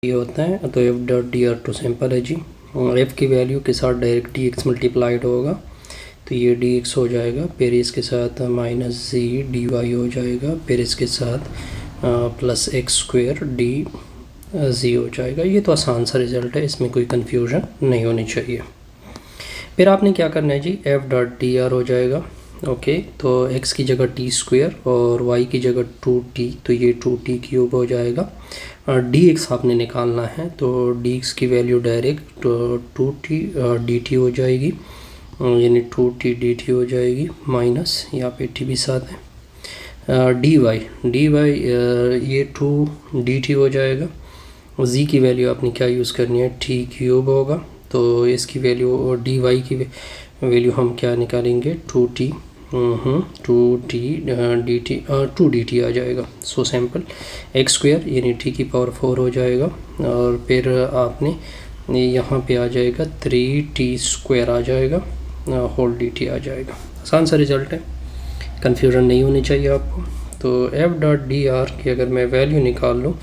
ये होता है तो F dot D R too simple है जी। एफ़ की वैल्यू के साथ डायरेक्ट डी एक्स मल्टीप्लाइड होगा तो ये डी एक्स हो जाएगा, फिर इसके साथ माइनस जी डी वाई हो जाएगा, फिर इसके साथ plus x square D G हो जाएगा। ये तो आसान सा रिज़ल्ट है, इसमें कोई कन्फ्यूजन नहीं होनी चाहिए। फिर आपने क्या करना है जी, एफ डॉट डी आर हो जाएगा। ओके, तो x की जगह टी स्क्वेयर और y की जगह 2t, तो ये 2t क्यूब हो जाएगा। dx आपने निकालना है तो dx की वैल्यू डायरेक्ट 2t dt हो जाएगी, यानी 2t dt हो जाएगी, माइनस यहाँ पे t भी साथ है। dy ये 2 dt हो जाएगा। z की वैल्यू आपने क्या यूज़ करनी है, t क्यूब होगा, तो इसकी वैल्यू dy की वैल्यू हम क्या निकालेंगे, 2t dt आ जाएगा। सो सिंपल, एक्स स्क्वेयर यानी t की पावर 4 हो जाएगा, और फिर आपने यहाँ पे आ जाएगा 3t स्क्वायर आ जाएगा, होल dt आ जाएगा। आसान सा रिज़ल्ट है, कन्फ्यूजन नहीं होनी चाहिए आपको। तो एफ डॉट डी आर की अगर मैं वैल्यू निकाल लूँ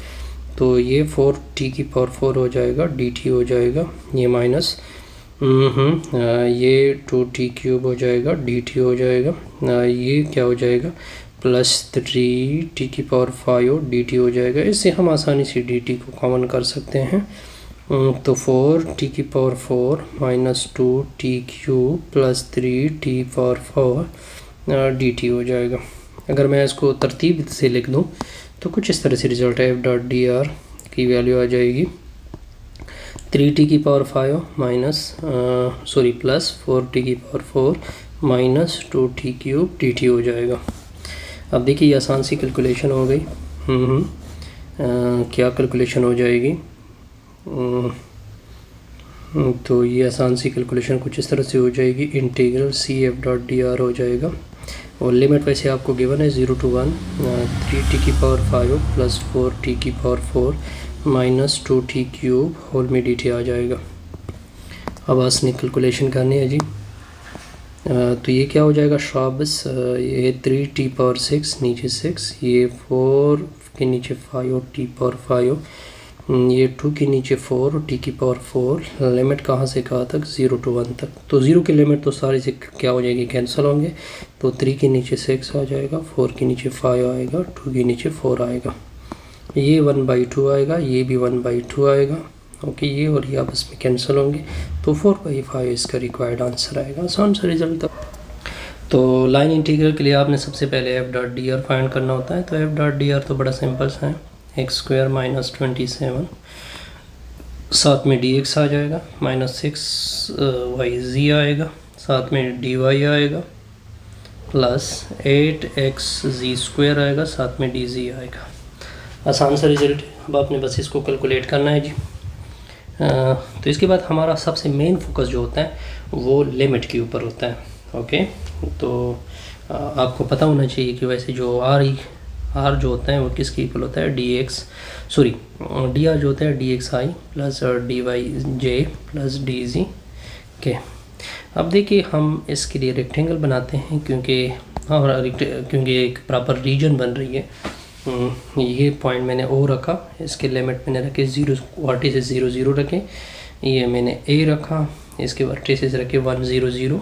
तो ये 4t की पावर 4 हो जाएगा, dt हो जाएगा, ये माइनस ये 2t क्यूब हो जाएगा, dt हो जाएगा, ये क्या हो जाएगा, प्लस 3t की पावर 5 dt हो जाएगा। इससे हम आसानी से dt को कॉमन कर सकते हैं, तो 4t की power 4 minus 2t cube plus 3t power 4 dt हो जाएगा। अगर मैं इसको तरतीब से लिख दूँ तो कुछ इस तरह से रिज़ल्ट है, एफ डॉट डी आर की वैल्यू आ जाएगी 3t की पावर 5 माइनस प्लस 4t की power 4 minus 2t cube dt हो जाएगा। अब देखिए ये आसान सी कैलकुलेशन हो गई। क्या कैलकुलेशन हो जाएगी, तो ये आसान सी कैलकुलेशन कुछ इस तरह से हो जाएगी, integral C F dot D R हो जाएगा, और लिमिट वैसे आपको गिवन है 0 to 1 3t की पावर 5 प्लस 4t की power 4 minus 2t cube whole में dt आ जाएगा। अब आपने कैलकुलेशन करनी है जी, तो ये क्या हो जाएगा शाबस, ये 3t पावर 6 नीचे 6, ये 4 के नीचे 5 t पावर 5, ये 2 के नीचे 4 t की पावर 4, लिमिट कहाँ से कहाँ तक, 0 to 1 तक। तो 0 की लिमिट तो सारी से क्या हो जाएगी, कैंसिल होंगे, तो 3 के नीचे 6 आ जाएगा, 4 के नीचे 5 आएगा, 2 के नीचे 4 आएगा, ये 1/2 आएगा, ये भी 1/2 आएगा। ओके, ये और ये आपस में कैंसिल होंगे, तो 4/5 इसका रिक्वायर्ड आंसर आएगा। आसान सा रिजल्ट था। तो लाइन इंटीग्रल के लिए आपने सबसे पहले F dot D are find करना होता है। तो एफ डॉट डी आर तो बड़ा सिंपल सा है, एक्स स्क्वायर माइनस 27, साथ में डी एक्स आ जाएगा, माइनस 6y आएगा, साथ में डी वाई आएगा, प्लस 8xz स्क्वायर आएगा, साथ में डी जी आएगा। आसान सा रिजल्ट है। अब आपने बस इसको कैलकुलेट करना है जी। तो इसके बाद हमारा सबसे मेन फोकस जो होता है वो लिमिट के ऊपर होता है। ओके, तो आपको पता होना चाहिए कि वैसे जो आर जो होता है वो किसके इक्वल होता है, डी आर जो होता है डी एक्स आई प्लस डी वाई जे प्लस डी जी के। अब देखिए हम इसके लिए रेक्टेंगल बनाते हैं, क्योंकि एक प्रॉपर रीजन बन रही है। ये पॉइंट मैंने ओ रखा, इसके लिमिट मैंने रखे 0, वर्टिसेस 0 0 रखे, ये मैंने ए रखा, इसके वर्टिसेस रखे 1 0 0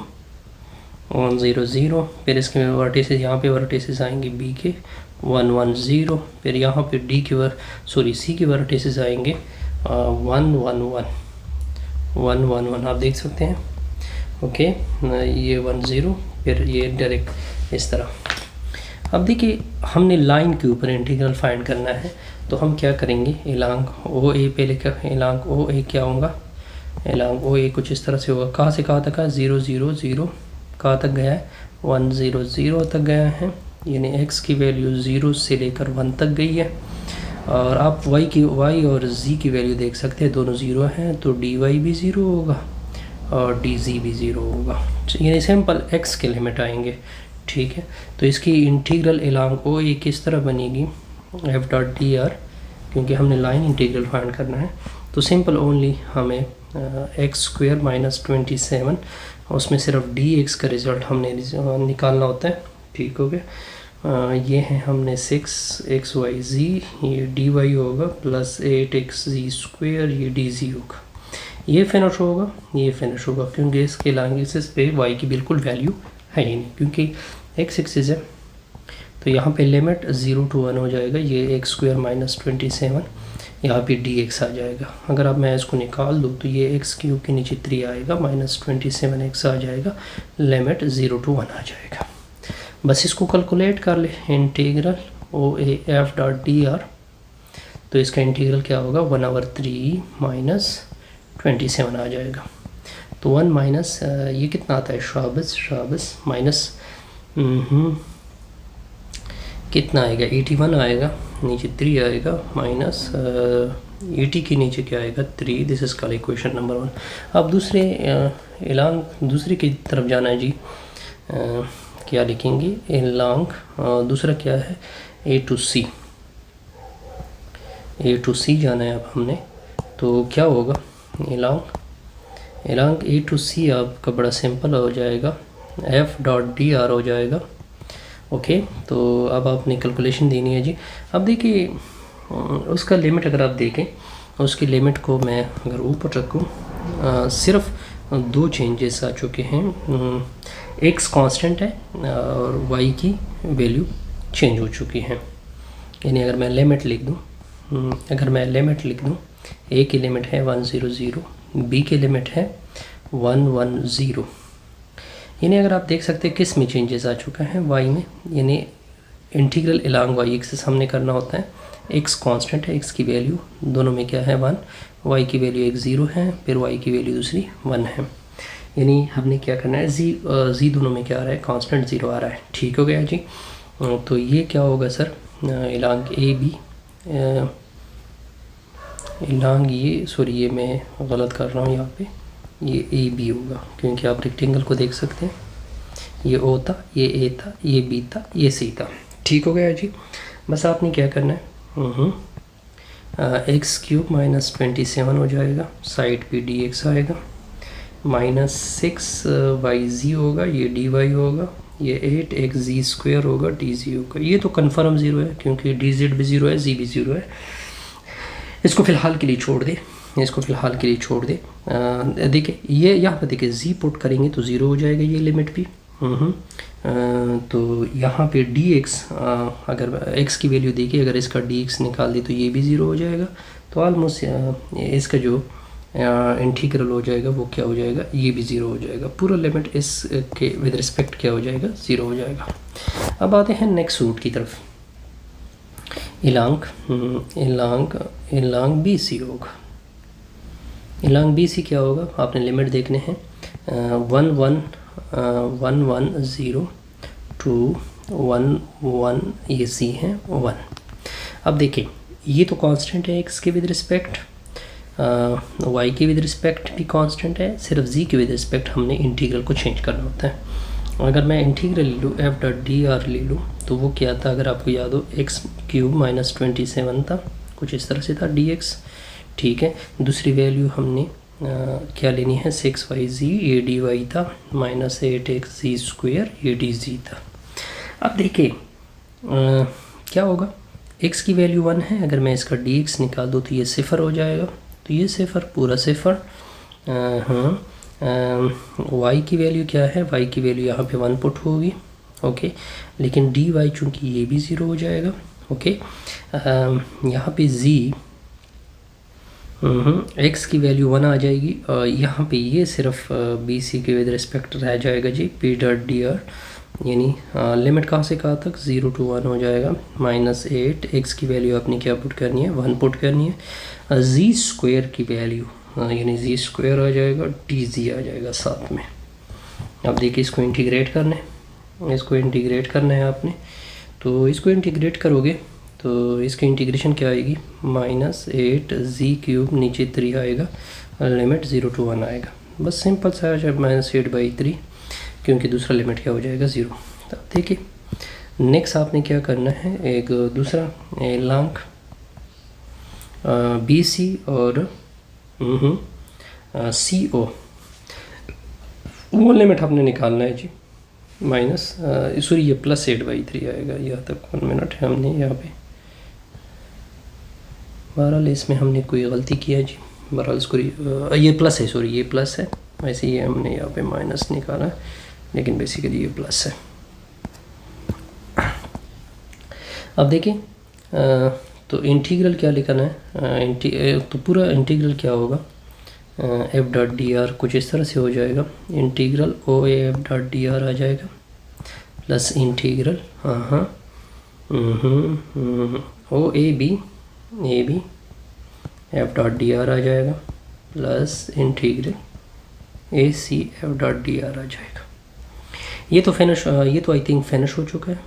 1 0 0, फिर इसके वर्टिसेस यहाँ पे वर्टिसेस आएंगे बी के 1 1 0, फिर यहाँ पे सी के वर्टिसेस आएंगे 1 1 1 1 1 1, आप देख सकते हैं। ओके, ये 1 0, फिर ये डायरेक्ट इस तरह। अब देखिए हमने लाइन के ऊपर इंटीग्रल फाइंड करना है, तो हम क्या करेंगे, इलांग ओ ए पे लेकर, इलांग ओ ए क्या होगा, इलांग ओ ए कुछ इस तरह से होगा। कहाँ से कहाँ तक है, 0 0 0, कहाँ तक गया है, 1 0 0 तक गया है, यानी x की वैल्यू 0 से लेकर 1 तक गई है। और आप y और z की वैल्यू देख सकते हैं, दोनों 0 हैं, तो dy भी 0 होगा और dz भी 0 होगा, यानी सिंपल x के लिमिट आएंगे। ठीक है, तो इसकी इंटीग्रल इलांग ओ ए किस तरह बनेगी, एफ डॉट डी आर, क्योंकि हमने लाइन इंटीग्रल फाइंड करना है, तो सिंपल ओनली हमें एक्स स्क्वायर माइनस 27, उसमें सिर्फ डी एक्स का रिज़ल्ट हमने निकालना होता है। ठीक हो गया, ये है हमने 6xyz, ये dy होगा प्लस 8xz², ये dz होगा। ये फिनिश होगा, ये फिनिश होगा, क्योंकि इसके लैंग्वेजेस पे y की बिल्कुल वैल्यू है ही नहीं, क्योंकि x एक्सिस है। तो यहाँ पे लिमिट 0 to 1 हो जाएगा, ये x² - 27, यहाँ पे dx आ जाएगा। अगर अब मैं इसको निकाल दूँ तो ये x³ के नीचे 3 आएगा, -27x आ जाएगा, लिमिट 0 to 1 आ जाएगा। बस इसको कैलकुलेट कर ले, इंटीग्रल OAF.dr। तो इसका इंटीग्रल क्या होगा, 1/3 - 27 आ जाएगा। तो 1 माइनस ये कितना आता है, शाबस माइनस कितना आएगा, 81 आएगा, नीचे 3 आएगा, माइनस 80 के नीचे क्या आएगा, 3। This is called equation number 1। अब दूसरे की तरफ जाना है जी। क्या लिखेंगे, एलॉन्ग दूसरा क्या है, A to C जाना है अब हमने। तो क्या होगा, एलॉन्ग A to C आपका बड़ा सिंपल हो जाएगा, F.dr हो जाएगा। ओके, तो अब आपने कैलकुलेशन देनी है जी। अब देखिए उसका लिमिट अगर आप देखें, उसकी लिमिट को मैं अगर ऊपर रखूँ, सिर्फ 2 चेंजेस आ चुके हैं। x कांस्टेंट है और y की वैल्यू चेंज हो चुकी है। यानी अगर मैं लिमिट लिख दूँ, a की लिमिट है 100, b की लिमिट है 110। यानी अगर आप देख सकते हैं किस में चेंजेस आ चुका है, y में। यानी इंटीग्रल अलोंग y एक्सिस हमने करना होता है। x कांस्टेंट है, x की वैल्यू दोनों में क्या है 1, y की वैल्यू एक 0 है, फिर y की वैल्यू दूसरी 1 है। यानी हमने क्या करना है, z दोनों में क्या आ रहा है, कांस्टेंट 0 आ रहा है। ठीक हो गया जी। तो ये क्या होगा सर, अलोंग ये मैं गलत कर रहा हूँ यहाँ पे, ये AB होगा, क्योंकि आप रेक्टेंगल को देख सकते हैं, ये O था, ये A था, ये B था, ये C था। ठीक हो गया जी। बस आपने क्या करना है, x³ - 27 हो जाएगा, साइड पे dx आएगा, -6yz होगा, ये dy होगा, ये 8xz² होगा, dz होगा। ये तो कन्फर्म 0 है, क्योंकि dz भी 0 है, z भी 0 है। इसको फ़िलहाल के लिए छोड़ दे, देखिए ये यहाँ पर देखिए z पुट करेंगे तो 0 हो जाएगा ये लिमिट भी। तो यहाँ पे dx, अगर x की वैल्यू देखिए, अगर इसका dx निकाल दी तो ये भी 0 हो जाएगा। तो ऑलमोस्ट इसका जो इंटीग्रल हो जाएगा वो क्या हो जाएगा, ये भी 0 हो जाएगा। पूरा लिमिट इस के विद रिस्पेक्ट क्या हो जाएगा, 0 हो जाएगा। अब आते हैं नेक्स्ट रूट की तरफ। एलॉन्ग BC होगा। एलॉन्ग BC क्या होगा, आपने लिमिट देखने हैं, 110 to 11, ये C है 1। अब देखें ये तो कांस्टेंट है x के विद रिस्पेक्ट, y के विद रिस्पेक्ट भी कांस्टेंट है, सिर्फ z के विद रिस्पेक्ट हमने इंटीग्रल को चेंज करना होता है। अगर मैं इंटीग्रल ले लूँ, F.dr ले लूँ, तो वो क्या था, अगर आपको याद हो, x³ - 27 था, कुछ इस तरह से था dx। ठीक है, दूसरी वैल्यू हमने क्या लेनी है, 6yz, ये dy था, -8xz², ये dz था। अब देखिए क्या होगा, x की वैल्यू 1 है, अगर मैं इसका dx निकाल दूँ तो ये 0 हो जाएगा, तो ये 0 पूरा 0। y की वैल्यू क्या है, y की वैल्यू यहाँ पे 1 पुट होगी। ओके, लेकिन dy चूँकि ये भी 0 हो जाएगा। ओके, यहाँ पे z x की वैल्यू 1 आ जाएगी, और यहाँ पे ये सिर्फ BC के विद रिस्पेक्ट रह जाएगा जी, P.dr। यानी लिमिट कहाँ से कहाँ तक, 0 to 1 हो जाएगा, -8 x की वैल्यू आपने क्या पुट करनी है, 1 पुट करनी है, z² की वैल्यू यानी z² आ जाएगा, dz आ जाएगा साथ में। अब देखिए इसको इंटीग्रेट करना है आपने। तो इसको इंटीग्रेट करोगे तो इसकी इंटीग्रेशन क्या आएगी, -8z³ नीचे 3 आएगा, लिमिट 0 to 1 आएगा। बस सिंपल सा है, -8/3, क्योंकि दूसरा लिमिट क्या हो जाएगा, 0। तो देखिए नेक्स्ट आपने क्या करना है, एक दूसरा एलॉन्ग BC और CO, वो लिमिट आपने निकालना है जी। माइनस सॉरी ये प्लस 8/3 आएगा। यहाँ तक 1 मिनट हमने यहाँ पे बहरहाल इसमें हमने कोई गलती किया जी। बहरहाल इसको ये प्लस है, सॉरी ये प्लस है, वैसे ये हमने यहाँ पे माइनस निकाला है, लेकिन बेसिकली ये प्लस है। अब देखिए तो इंटीग्रल क्या लिखना है, तो पूरा इंटीग्रल क्या होगा, एफ डॉट डी आर कुछ इस तरह से हो जाएगा, integral O A F dot D R आ जाएगा plus integral O A B F dot D R आ जाएगा plus integral A C F dot D R आ जाएगा। ये तो फिनिश, ये तो आई थिंक फिनिश हो चुका है।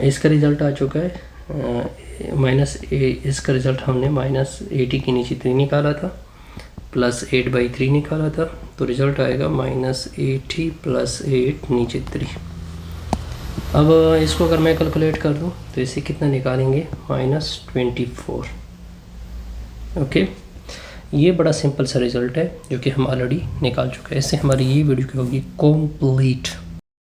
इसका रिज़ल्ट आ चुका है माइनस इसका रिज़ल्ट हमने -80 के नीचे 3 निकाला था, प्लस 8/3 निकाला था, तो रिज़ल्ट आएगा -80 प्लस 8 नीचे 3। अब इसको अगर मैं कैलकुलेट कर दूँ तो इसे कितना निकालेंगे, -24। ओके, ये बड़ा सिंपल सा रिज़ल्ट है जो कि हम ऑलरेडी निकाल चुके हैं। इससे हमारी ये वीडियो की होगी कंप्लीट।